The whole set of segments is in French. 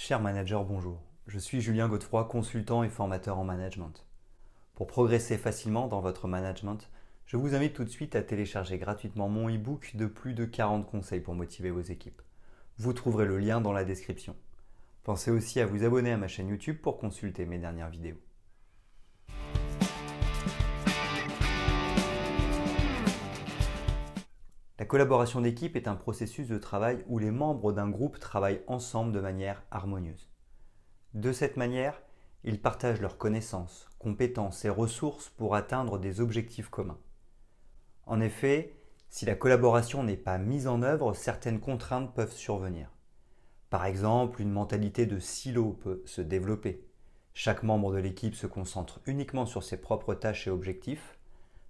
Cher manager, bonjour. Je suis Julien Godefroy, consultant et formateur en management. Pour progresser facilement dans votre management, je vous invite tout de suite à télécharger gratuitement mon e-book de plus de 40 conseils pour motiver vos équipes. Vous trouverez le lien dans la description. Pensez aussi à vous abonner à ma chaîne YouTube pour consulter mes dernières vidéos. La collaboration d'équipe est un processus de travail où les membres d'un groupe travaillent ensemble de manière harmonieuse. De cette manière, ils partagent leurs connaissances, compétences et ressources pour atteindre des objectifs communs. En effet, si la collaboration n'est pas mise en œuvre, certaines contraintes peuvent survenir. Par exemple, une mentalité de silo peut se développer. Chaque membre de l'équipe se concentre uniquement sur ses propres tâches et objectifs.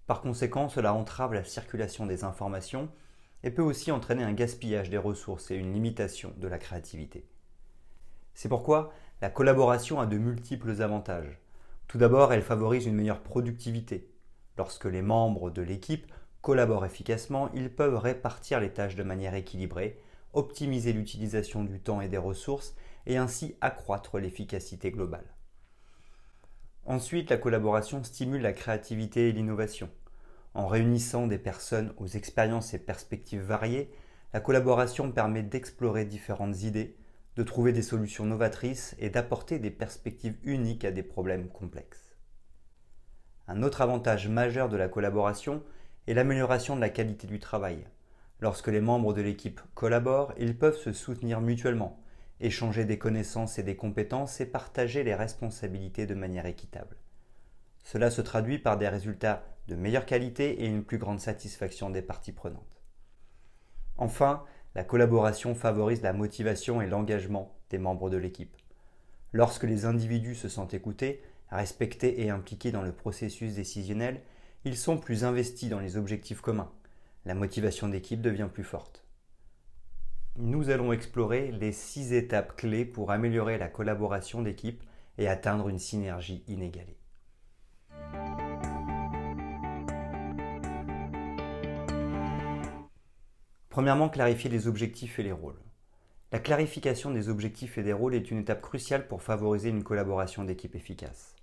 Par conséquent, cela entrave la circulation des informations et peut aussi entraîner un gaspillage des ressources et une limitation de la créativité. C'est pourquoi la collaboration a de multiples avantages. Tout d'abord, elle favorise une meilleure productivité. Lorsque les membres de l'équipe collaborent efficacement, ils peuvent répartir les tâches de manière équilibrée, optimiser l'utilisation du temps et des ressources et ainsi accroître l'efficacité globale. Ensuite, la collaboration stimule la créativité et l'innovation. En réunissant des personnes aux expériences et perspectives variées, la collaboration permet d'explorer différentes idées, de trouver des solutions novatrices et d'apporter des perspectives uniques à des problèmes complexes. Un autre avantage majeur de la collaboration est l'amélioration de la qualité du travail. Lorsque les membres de l'équipe collaborent, ils peuvent se soutenir mutuellement, échanger des connaissances et des compétences et partager les responsabilités de manière équitable. Cela se traduit par des résultats de meilleure qualité et une plus grande satisfaction des parties prenantes. Enfin, la collaboration favorise la motivation et l'engagement des membres de l'équipe. Lorsque les individus se sentent écoutés, respectés et impliqués dans le processus décisionnel, ils sont plus investis dans les objectifs communs. La motivation d'équipe devient plus forte. Nous allons explorer les 6 étapes clés pour améliorer la collaboration d'équipe et atteindre une synergie inégalée. Premièrement, clarifier les objectifs et les rôles. La clarification des objectifs et des rôles est une étape cruciale pour favoriser une collaboration d'équipe efficace.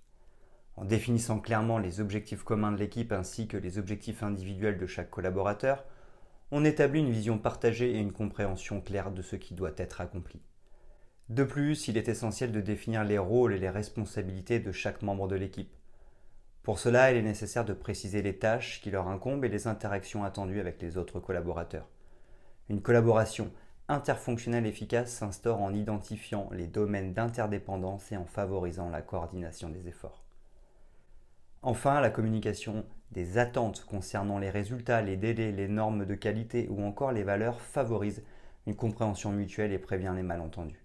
En définissant clairement les objectifs communs de l'équipe ainsi que les objectifs individuels de chaque collaborateur, on établit une vision partagée et une compréhension claire de ce qui doit être accompli. De plus, il est essentiel de définir les rôles et les responsabilités de chaque membre de l'équipe. Pour cela, il est nécessaire de préciser les tâches qui leur incombent et les interactions attendues avec les autres collaborateurs. Une collaboration interfonctionnelle efficace s'instaure en identifiant les domaines d'interdépendance et en favorisant la coordination des efforts. Enfin, la communication des attentes concernant les résultats, les délais, les normes de qualité ou encore les valeurs favorise une compréhension mutuelle et prévient les malentendus.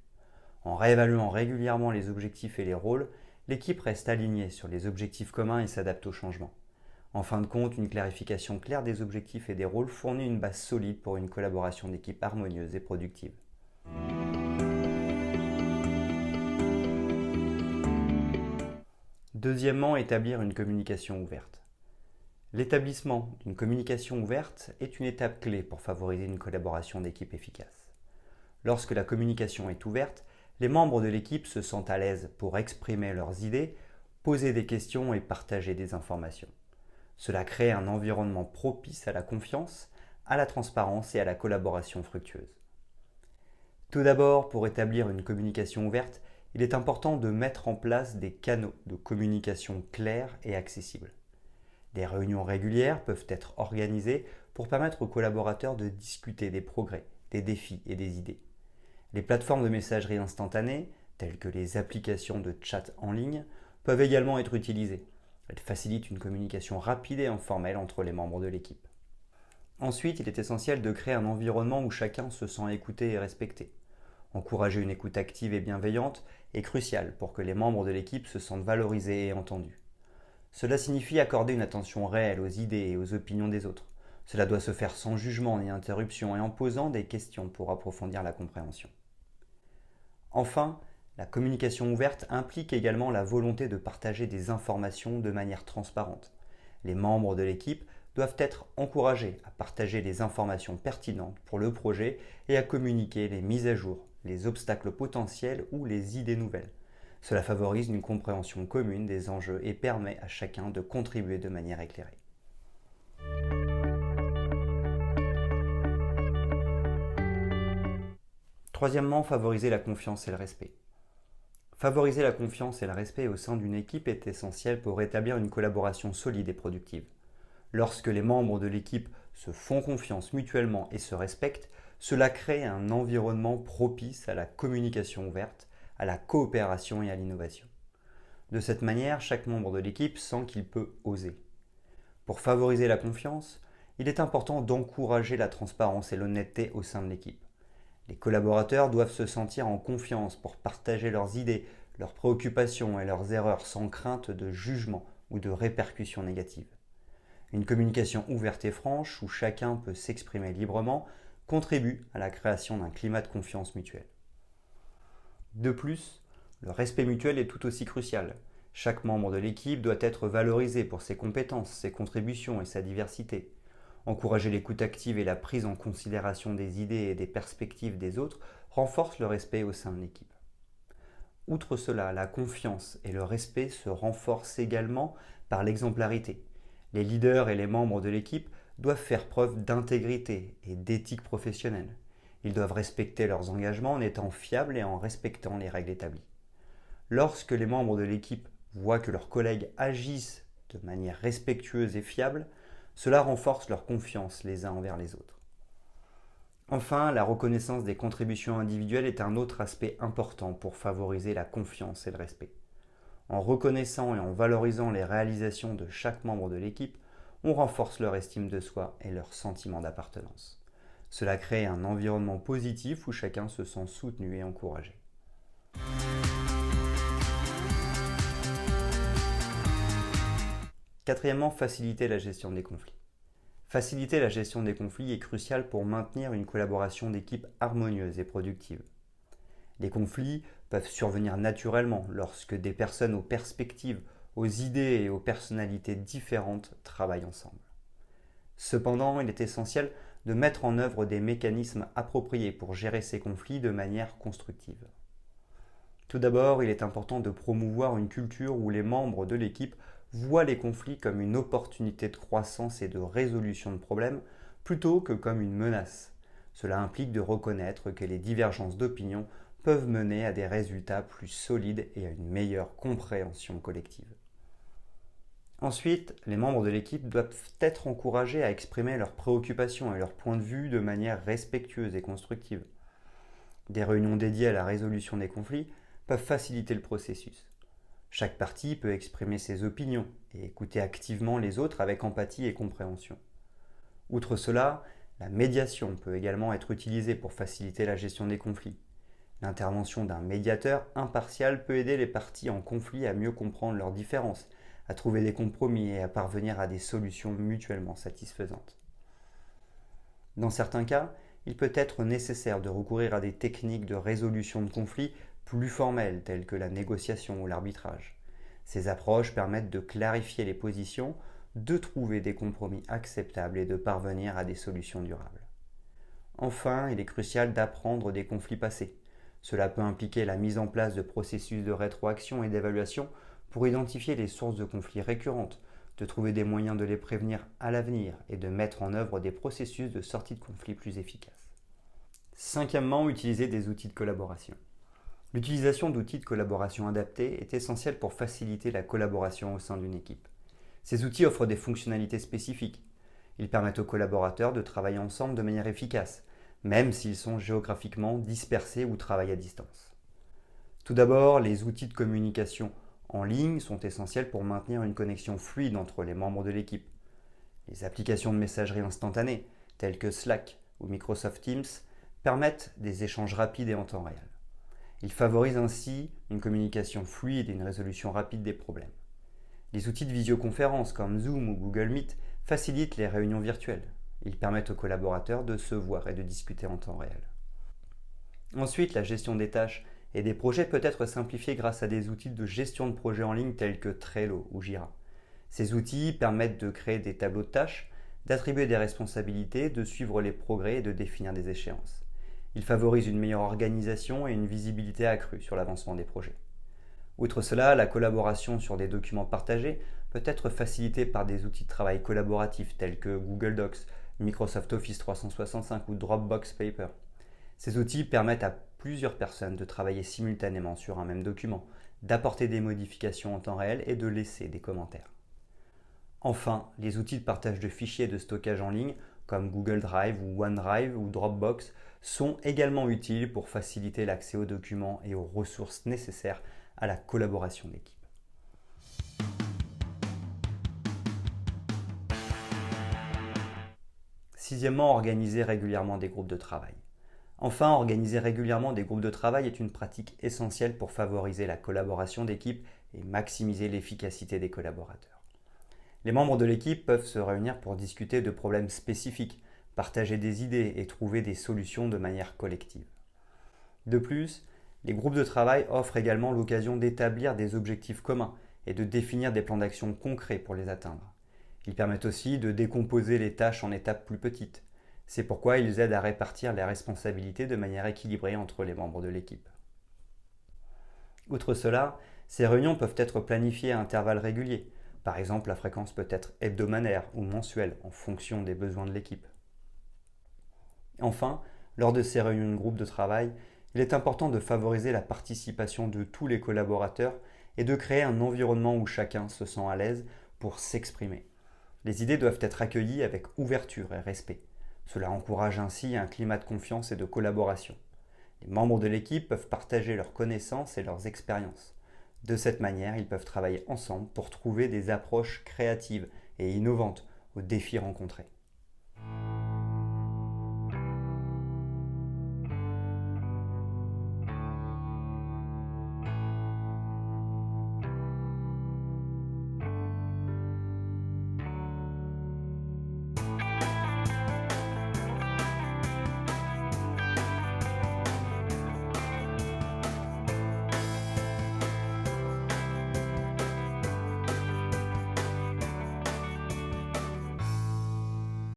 En réévaluant régulièrement les objectifs et les rôles, l'équipe reste alignée sur les objectifs communs et s'adapte aux changements. En fin de compte, une clarification claire des objectifs et des rôles fournit une base solide pour une collaboration d'équipe harmonieuse et productive. Deuxièmement, établir une communication ouverte. L'établissement d'une communication ouverte est une étape clé pour favoriser une collaboration d'équipe efficace. Lorsque la communication est ouverte, les membres de l'équipe se sentent à l'aise pour exprimer leurs idées, poser des questions et partager des informations. Cela crée un environnement propice à la confiance, à la transparence et à la collaboration fructueuse. Tout d'abord, pour établir une communication ouverte, il est important de mettre en place des canaux de communication clairs et accessibles. Des réunions régulières peuvent être organisées pour permettre aux collaborateurs de discuter des progrès, des défis et des idées. Les plateformes de messagerie instantanée, telles que les applications de chat en ligne, peuvent également être utilisées. Elles facilitent une communication rapide et informelle entre les membres de l'équipe. Ensuite, il est essentiel de créer un environnement où chacun se sent écouté et respecté. Encourager une écoute active et bienveillante est crucial pour que les membres de l'équipe se sentent valorisés et entendus. Cela signifie accorder une attention réelle aux idées et aux opinions des autres. Cela doit se faire sans jugement ni interruption et en posant des questions pour approfondir la compréhension. Enfin, la communication ouverte implique également la volonté de partager des informations de manière transparente. Les membres de l'équipe doivent être encouragés à partager les informations pertinentes pour le projet et à communiquer les mises à jour les obstacles potentiels ou les idées nouvelles. Cela favorise une compréhension commune des enjeux et permet à chacun de contribuer de manière éclairée. Troisièmement, favoriser la confiance et le respect. Favoriser la confiance et le respect au sein d'une équipe est essentiel pour rétablir une collaboration solide et productive. Lorsque les membres de l'équipe se font confiance mutuellement et se respectent, cela crée un environnement propice à la communication ouverte, à la coopération et à l'innovation. De cette manière, chaque membre de l'équipe sent qu'il peut oser. Pour favoriser la confiance, il est important d'encourager la transparence et l'honnêteté au sein de l'équipe. Les collaborateurs doivent se sentir en confiance pour partager leurs idées, leurs préoccupations et leurs erreurs sans crainte de jugement ou de répercussions négatives. Une communication ouverte et franche où chacun peut s'exprimer librement contribue à la création d'un climat de confiance mutuelle. De plus, le respect mutuel est tout aussi crucial. Chaque membre de l'équipe doit être valorisé pour ses compétences, ses contributions et sa diversité. Encourager l'écoute active et la prise en considération des idées et des perspectives des autres renforce le respect au sein de l'équipe. Outre cela, la confiance et le respect se renforcent également par l'exemplarité. Les leaders et les membres de l'équipe doivent faire preuve d'intégrité et d'éthique professionnelle. Ils doivent respecter leurs engagements en étant fiables et en respectant les règles établies. Lorsque les membres de l'équipe voient que leurs collègues agissent de manière respectueuse et fiable, cela renforce leur confiance les uns envers les autres. Enfin, la reconnaissance des contributions individuelles est un autre aspect important pour favoriser la confiance et le respect. En reconnaissant et en valorisant les réalisations de chaque membre de l'équipe, on renforce leur estime de soi et leur sentiment d'appartenance. Cela crée un environnement positif où chacun se sent soutenu et encouragé. Quatrièmement, faciliter la gestion des conflits. Faciliter la gestion des conflits est crucial pour maintenir une collaboration d'équipe harmonieuse et productive. Les conflits peuvent survenir naturellement lorsque des personnes aux perspectives, aux idées et aux personnalités différentes travaillent ensemble. Cependant, il est essentiel de mettre en œuvre des mécanismes appropriés pour gérer ces conflits de manière constructive. Tout d'abord, il est important de promouvoir une culture où les membres de l'équipe voient les conflits comme une opportunité de croissance et de résolution de problèmes plutôt que comme une menace. Cela implique de reconnaître que les divergences d'opinion peuvent mener à des résultats plus solides et à une meilleure compréhension collective. Ensuite, les membres de l'équipe doivent être encouragés à exprimer leurs préoccupations et leurs points de vue de manière respectueuse et constructive. Des réunions dédiées à la résolution des conflits peuvent faciliter le processus. Chaque partie peut exprimer ses opinions et écouter activement les autres avec empathie et compréhension. Outre cela, la médiation peut également être utilisée pour faciliter la gestion des conflits. L'intervention d'un médiateur impartial peut aider les parties en conflit à mieux comprendre leurs différences, à trouver des compromis et à parvenir à des solutions mutuellement satisfaisantes. Dans certains cas, il peut être nécessaire de recourir à des techniques de résolution de conflits plus formelles telles que la négociation ou l'arbitrage. Ces approches permettent de clarifier les positions, de trouver des compromis acceptables et de parvenir à des solutions durables. Enfin, il est crucial d'apprendre des conflits passés. Cela peut impliquer la mise en place de processus de rétroaction et d'évaluation pour identifier les sources de conflits récurrentes, de trouver des moyens de les prévenir à l'avenir et de mettre en œuvre des processus de sortie de conflits plus efficaces. Cinquièmement, utiliser des outils de collaboration. L'utilisation d'outils de collaboration adaptés est essentielle pour faciliter la collaboration au sein d'une équipe. Ces outils offrent des fonctionnalités spécifiques. Ils permettent aux collaborateurs de travailler ensemble de manière efficace, même s'ils sont géographiquement dispersés ou travaillent à distance. Tout d'abord, les outils de communication en ligne sont essentiels pour maintenir une connexion fluide entre les membres de l'équipe. Les applications de messagerie instantanée, telles que Slack ou Microsoft Teams, permettent des échanges rapides et en temps réel. Ils favorisent ainsi une communication fluide et une résolution rapide des problèmes. Les outils de visioconférence comme Zoom ou Google Meet facilitent les réunions virtuelles. Ils permettent aux collaborateurs de se voir et de discuter en temps réel. Ensuite, la gestion des tâches et des projets peut être simplifiée grâce à des outils de gestion de projets en ligne tels que Trello ou Jira. Ces outils permettent de créer des tableaux de tâches, d'attribuer des responsabilités, de suivre les progrès et de définir des échéances. Il favorise une meilleure organisation et une visibilité accrue sur l'avancement des projets. Outre cela, la collaboration sur des documents partagés peut être facilitée par des outils de travail collaboratifs tels que Google Docs, Microsoft Office 365 ou Dropbox Paper. Ces outils permettent à plusieurs personnes de travailler simultanément sur un même document, d'apporter des modifications en temps réel et de laisser des commentaires. Enfin, les outils de partage de fichiers et de stockage en ligne, comme Google Drive ou OneDrive ou Dropbox, sont également utiles pour faciliter l'accès aux documents et aux ressources nécessaires à la collaboration d'équipe. Sixièmement, organiser régulièrement des groupes de travail. Enfin, organiser régulièrement des groupes de travail est une pratique essentielle pour favoriser la collaboration d'équipe et maximiser l'efficacité des collaborateurs. Les membres de l'équipe peuvent se réunir pour discuter de problèmes spécifiques, partager des idées et trouver des solutions de manière collective. De plus, les groupes de travail offrent également l'occasion d'établir des objectifs communs et de définir des plans d'action concrets pour les atteindre. Ils permettent aussi de décomposer les tâches en étapes plus petites. C'est pourquoi ils aident à répartir les responsabilités de manière équilibrée entre les membres de l'équipe. Outre cela, ces réunions peuvent être planifiées à intervalles réguliers. Par exemple, la fréquence peut être hebdomadaire ou mensuelle en fonction des besoins de l'équipe. Enfin, lors de ces réunions de groupe de travail, il est important de favoriser la participation de tous les collaborateurs et de créer un environnement où chacun se sent à l'aise pour s'exprimer. Les idées doivent être accueillies avec ouverture et respect. Cela encourage ainsi un climat de confiance et de collaboration. Les membres de l'équipe peuvent partager leurs connaissances et leurs expériences. De cette manière, ils peuvent travailler ensemble pour trouver des approches créatives et innovantes aux défis rencontrés.